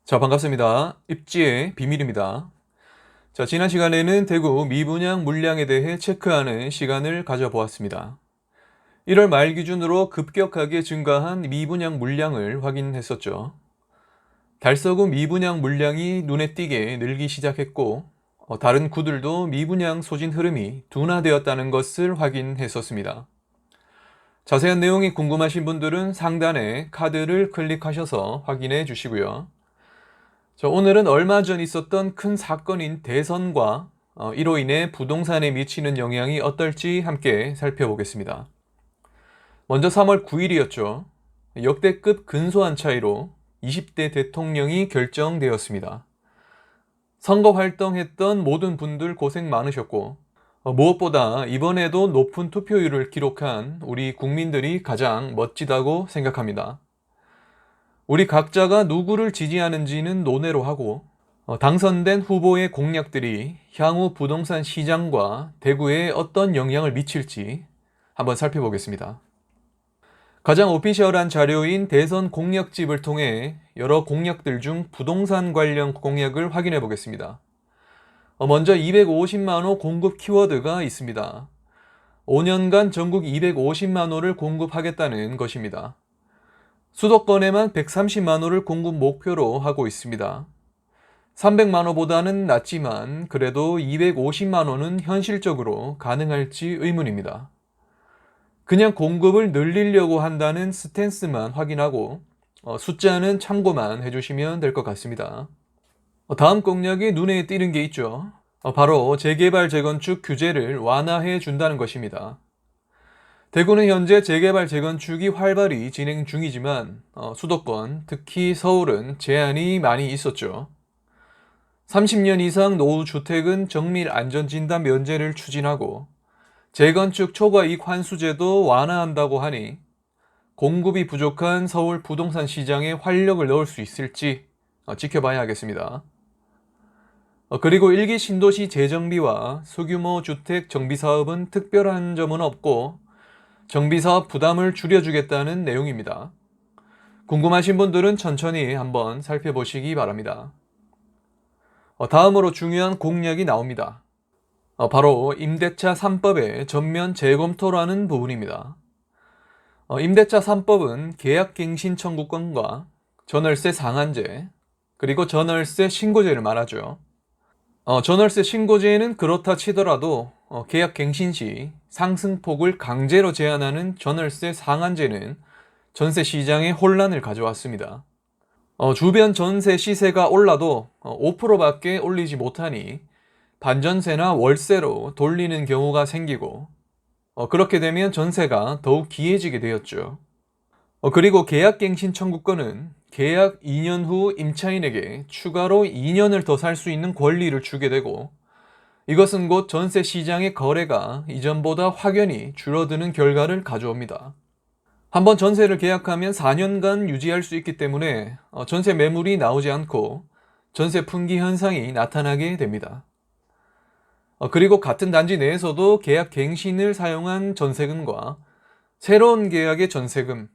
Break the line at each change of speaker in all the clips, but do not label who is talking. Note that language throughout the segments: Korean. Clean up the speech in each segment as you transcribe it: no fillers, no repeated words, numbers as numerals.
자, 반갑습니다. 입지의 비밀입니다. 자, 지난 시간에는 대구 미분양 물량에 대해 체크하는 시간을 가져보았습니다. 1월 말 기준으로 급격하게 증가한 미분양 물량을 확인했었죠. 달서구 미분양 물량이 눈에 띄게 늘기 시작했고, 다른 구들도 미분양 소진 흐름이 둔화되었다는 것을 확인했었습니다. 자세한 내용이 궁금하신 분들은 상단에 카드를 클릭하셔서 확인해 주시고요. 자, 오늘은 얼마 전 있었던 큰 사건인 대선과 이로 인해 부동산에 미치는 영향이 어떨지 함께 살펴보겠습니다. 먼저 3월 9일이었죠. 역대급 근소한 차이로 20대 대통령이 결정되었습니다. 선거 활동했던 모든 분들 고생 많으셨고, 무엇보다 이번에도 높은 투표율을 기록한 우리 국민들이 가장 멋지다고 생각합니다. 우리 각자가 누구를 지지하는지는 논외로 하고, 당선된 후보의 공약들이 향후 부동산 시장과 대구에 어떤 영향을 미칠지 한번 살펴보겠습니다. 가장 오피셜한 자료인 대선 공약집을 통해 여러 공약들 중 부동산 관련 공약을 확인해 보겠습니다. 먼저 250만 호 공급 키워드가 있습니다. 5년간 전국 250만 호를 공급하겠다는 것입니다. 수도권에만 130만 호를 공급 목표로 하고 있습니다. 300만 호보다는 낮지만 그래도 250만 호는 현실적으로 가능할지 의문입니다. 그냥 공급을 늘리려고 한다는 스탠스만 확인하고 숫자는 참고만 해주시면 될 것 같습니다. 다음 공약이 눈에 띄는 게 있죠. 바로 재개발 재건축 규제를 완화해 준다는 것입니다. 대구는 현재 재개발 재건축이 활발히 진행 중이지만 수도권, 특히 서울은 제한이 많이 있었죠. 30년 이상 노후주택은 정밀 안전진단 면제를 추진하고 재건축 초과이익 환수제도 완화한다고 하니 공급이 부족한 서울 부동산 시장에 활력을 넣을 수 있을지 지켜봐야 하겠습니다. 그리고 일기 신도시 재정비와 소규모 주택 정비사업은 특별한 점은 없고 정비사업 부담을 줄여주겠다는 내용입니다. 궁금하신 분들은 천천히 한번 살펴보시기 바랍니다. 다음으로 중요한 공약이 나옵니다. 바로 임대차 3법의 전면 재검토라는 부분입니다. 임대차 3법은 계약갱신 청구권과 전월세 상한제, 그리고 전월세 신고제를 말하죠. 전월세 신고제는 그렇다 치더라도 계약갱신 시 상승폭을 강제로 제한하는 전월세 상한제는 전세 시장에 혼란을 가져왔습니다. 주변 전세 시세가 올라도 5%밖에 올리지 못하니 반전세나 월세로 돌리는 경우가 생기고 그렇게 되면 전세가 더욱 귀해지게 되었죠. 그리고 계약갱신 청구권은 계약 2년 후 임차인에게 추가로 2년을 더 살 수 있는 권리를 주게 되고 이것은 곧 전세 시장의 거래가 이전보다 확연히 줄어드는 결과를 가져옵니다. 한번 전세를 계약하면 4년간 유지할 수 있기 때문에 전세 매물이 나오지 않고 전세 품귀 현상이 나타나게 됩니다. 그리고 같은 단지 내에서도 계약 갱신을 사용한 전세금과 새로운 계약의 전세금,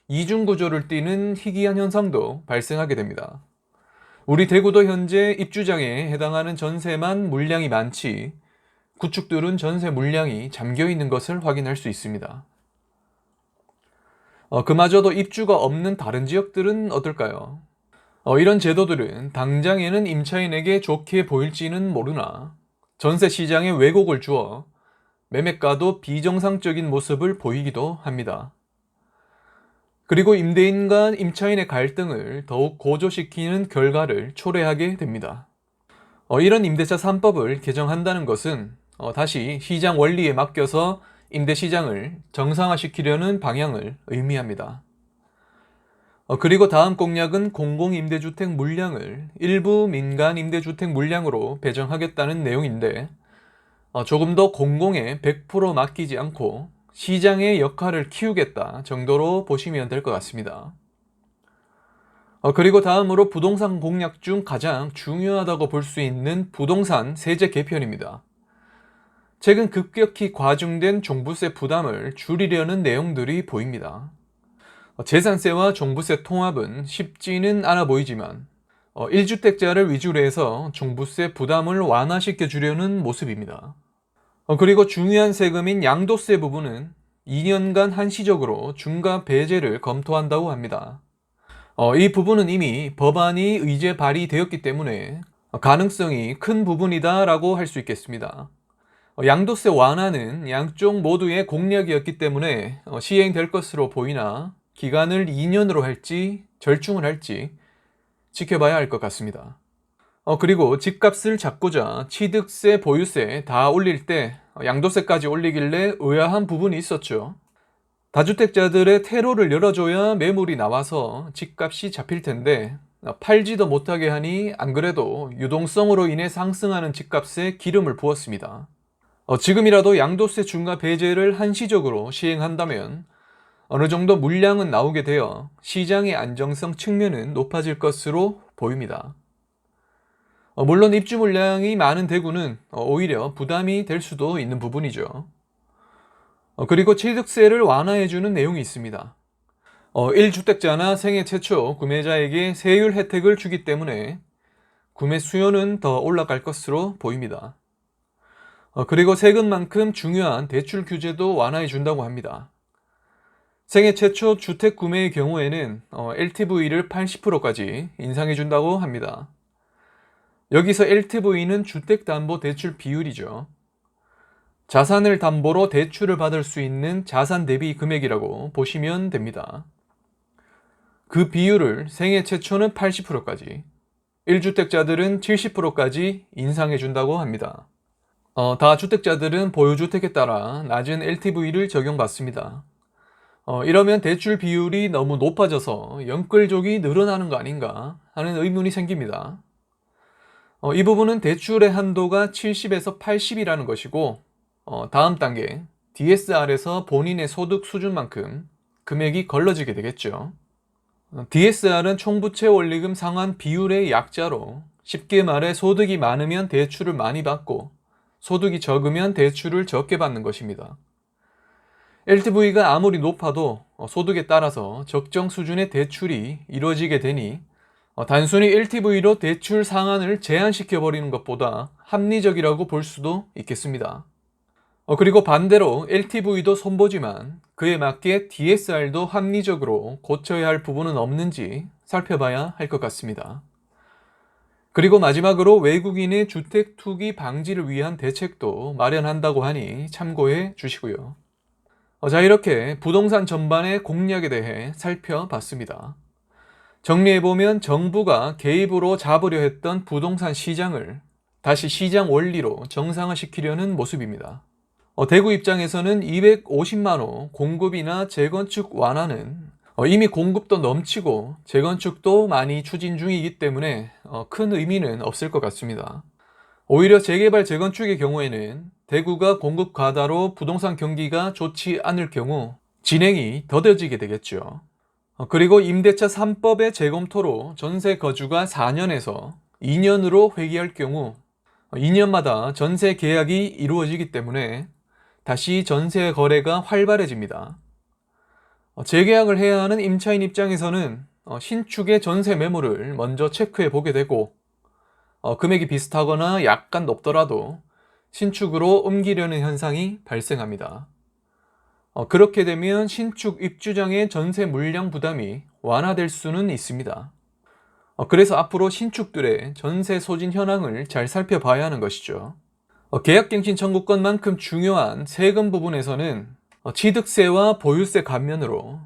이중 구조를 띠는 희귀한 현상도 발생하게 됩니다. 우리 대구도 현재 입주장에 해당하는 전세만 물량이 많지 구축들은 전세 물량이 잠겨 있는 것을 확인할 수 있습니다. 그마저도 입주가 없는 다른 지역들은 어떨까요? 이런 제도들은 당장에는 임차인에게 좋게 보일지는 모르나 전세 시장에 왜곡을 주어 매매가도 비정상적인 모습을 보이기도 합니다. 그리고 임대인과 임차인의 갈등을 더욱 고조시키는 결과를 초래하게 됩니다. 이런 임대차 3법을 개정한다는 것은 다시 시장 원리에 맡겨서 임대시장을 정상화시키려는 방향을 의미합니다. 그리고 다음 공약은 공공임대주택 물량을 일부 민간임대주택 물량으로 배정하겠다는 내용인데 조금 더 공공에 100% 맡기지 않고 시장의 역할을 키우겠다 정도로 보시면 될 것 같습니다. 그리고 다음으로 부동산 공약 중 가장 중요하다고 볼 수 있는 부동산 세제 개편입니다. 최근 급격히 과중된 종부세 부담을 줄이려는 내용들이 보입니다. 재산세와 종부세 통합은 쉽지는 않아 보이지만 1주택자를 위주로 해서 종부세 부담을 완화시켜 주려는 모습입니다. 그리고 중요한 세금인 양도세 부분은 2년간 한시적으로 중과 배제를 검토한다고 합니다. 이 부분은 이미 법안이 의제 발의되었기 때문에 가능성이 큰 부분이다라고 할 수 있겠습니다. 양도세 완화는 양쪽 모두의 공약이었기 때문에 시행될 것으로 보이나 기간을 2년으로 할지 절충을 할지 지켜봐야 할 것 같습니다. 그리고 집값을 잡고자 취득세, 보유세 다 올릴 때 양도세까지 올리길래 의아한 부분이 있었죠. 다주택자들의 퇴로를 열어줘야 매물이 나와서 집값이 잡힐 텐데 팔지도 못하게 하니 안 그래도 유동성으로 인해 상승하는 집값에 기름을 부었습니다. 지금이라도 양도세 중과 배제를 한시적으로 시행한다면 어느 정도 물량은 나오게 되어 시장의 안정성 측면은 높아질 것으로 보입니다. 물론 입주 물량이 많은 대구는 오히려 부담이 될 수도 있는 부분이죠. 그리고 취득세를 완화해주는 내용이 있습니다. 1주택자나 생애 최초 구매자에게 세율 혜택을 주기 때문에 구매 수요는 더 올라갈 것으로 보입니다. 그리고 세금만큼 중요한 대출 규제도 완화해 준다고 합니다. 생애 최초 주택 구매의 경우에는 LTV를 80%까지 인상해 준다고 합니다. 여기서 LTV는 주택담보대출 비율이죠. 자산을 담보로 대출을 받을 수 있는 자산 대비 금액이라고 보시면 됩니다. 그 비율을 생애 최초는 80%까지, 1주택자들은 70%까지 인상해 준다고 합니다. 다주택자들은 보유주택에 따라 낮은 LTV를 적용받습니다. 이러면 대출 비율이 너무 높아져서 연끌족이 늘어나는 거 아닌가 하는 의문이 생깁니다. 이 부분은 대출의 한도가 70에서 80이라는 것이고 다음 단계 DSR에서 본인의 소득 수준만큼 금액이 걸러지게 되겠죠. DSR은 총부채 원리금 상환 비율의 약자로 쉽게 말해 소득이 많으면 대출을 많이 받고 소득이 적으면 대출을 적게 받는 것입니다. LTV가 아무리 높아도 소득에 따라서 적정 수준의 대출이 이루어지게 되니 단순히 LTV로 대출 상한을 제한시켜버리는 것보다 합리적이라고 볼 수도 있겠습니다. 그리고 반대로 LTV도 손보지만 그에 맞게 DSR도 합리적으로 고쳐야 할 부분은 없는지 살펴봐야 할 것 같습니다. 그리고 마지막으로 외국인의 주택 투기 방지를 위한 대책도 마련한다고 하니 참고해 주시고요. 자, 이렇게 부동산 전반의 공약에 대해 살펴봤습니다. 정리해보면 정부가 개입으로 잡으려 했던 부동산 시장을 다시 시장 원리로 정상화시키려는 모습입니다. 대구 입장에서는 250만 호 공급이나 재건축 완화는 이미 공급도 넘치고 재건축도 많이 추진 중이기 때문에 큰 의미는 없을 것 같습니다. 오히려 재개발 재건축의 경우에는 대구가 공급 과다로 부동산 경기가 좋지 않을 경우 진행이 더뎌지게 되겠죠. 그리고 임대차 3법의 재검토로 전세 거주가 4년에서 2년으로 회귀할 경우 2년마다 전세 계약이 이루어지기 때문에 다시 전세 거래가 활발해집니다. 재계약을 해야 하는 임차인 입장에서는 신축의 전세 매물을 먼저 체크해 보게 되고 금액이 비슷하거나 약간 높더라도 신축으로 옮기려는 현상이 발생합니다. 그렇게 되면 신축 입주장의 전세 물량 부담이 완화될 수는 있습니다. 그래서 앞으로 신축들의 전세 소진 현황을 잘 살펴봐야 하는 것이죠. 계약갱신 청구권만큼 중요한 세금 부분에서는 취득세와 보유세 감면으로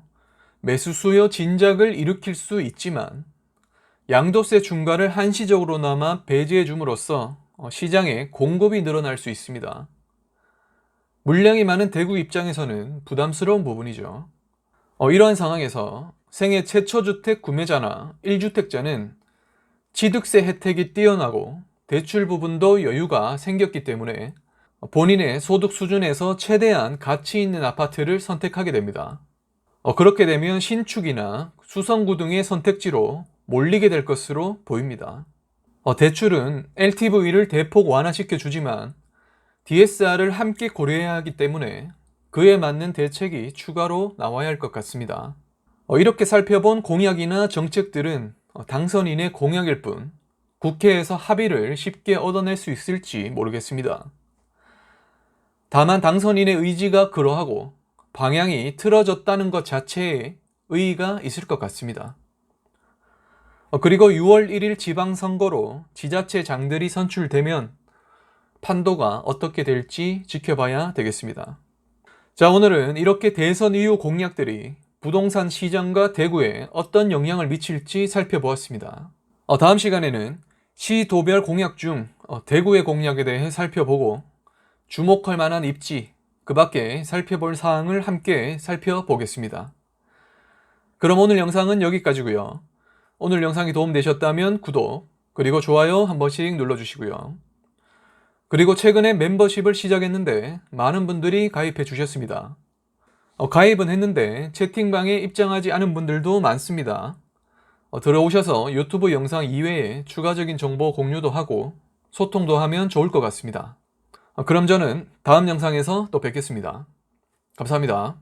매수 수요 진작을 일으킬 수 있지만 양도세 중과를 한시적으로나마 배제해 줌으로써 시장에 공급이 늘어날 수 있습니다. 물량이 많은 대구 입장에서는 부담스러운 부분이죠. 이러한 상황에서 생애 최초 주택 구매자나 1주택자는 취득세 혜택이 뛰어나고 대출 부분도 여유가 생겼기 때문에 본인의 소득 수준에서 최대한 가치 있는 아파트를 선택하게 됩니다. 그렇게 되면 신축이나 수성구 등의 선택지로 몰리게 될 것으로 보입니다. 대출은 LTV를 대폭 완화시켜 주지만 DSR을 함께 고려해야 하기 때문에 그에 맞는 대책이 추가로 나와야 할 것 같습니다. 이렇게 살펴본 공약이나 정책들은 당선인의 공약일 뿐 국회에서 합의를 쉽게 얻어낼 수 있을지 모르겠습니다. 다만 당선인의 의지가 그러하고 방향이 틀어졌다는 것 자체에 의의가 있을 것 같습니다. 그리고 6월 1일 지방선거로 지자체장들이 선출되면 판도가 어떻게 될지 지켜봐야 되겠습니다. 자, 오늘은 이렇게 대선 이후 공약들이 부동산 시장과 대구에 어떤 영향을 미칠지 살펴보았습니다. 다음 시간에는 시도별 공약 중 대구의 공약에 대해 살펴보고 주목할 만한 입지, 그 밖에 살펴볼 사항을 함께 살펴보겠습니다. 그럼 오늘 영상은 여기까지고요. 오늘 영상이 도움되셨다면 구독, 그리고 좋아요 한 번씩 눌러주시고요. 그리고 최근에 멤버십을 시작했는데 많은 분들이 가입해 주셨습니다. 가입은 했는데 채팅방에 입장하지 않은 분들도 많습니다. 들어오셔서 유튜브 영상 이외에 추가적인 정보 공유도 하고 소통도 하면 좋을 것 같습니다. 그럼 저는 다음 영상에서 또 뵙겠습니다. 감사합니다.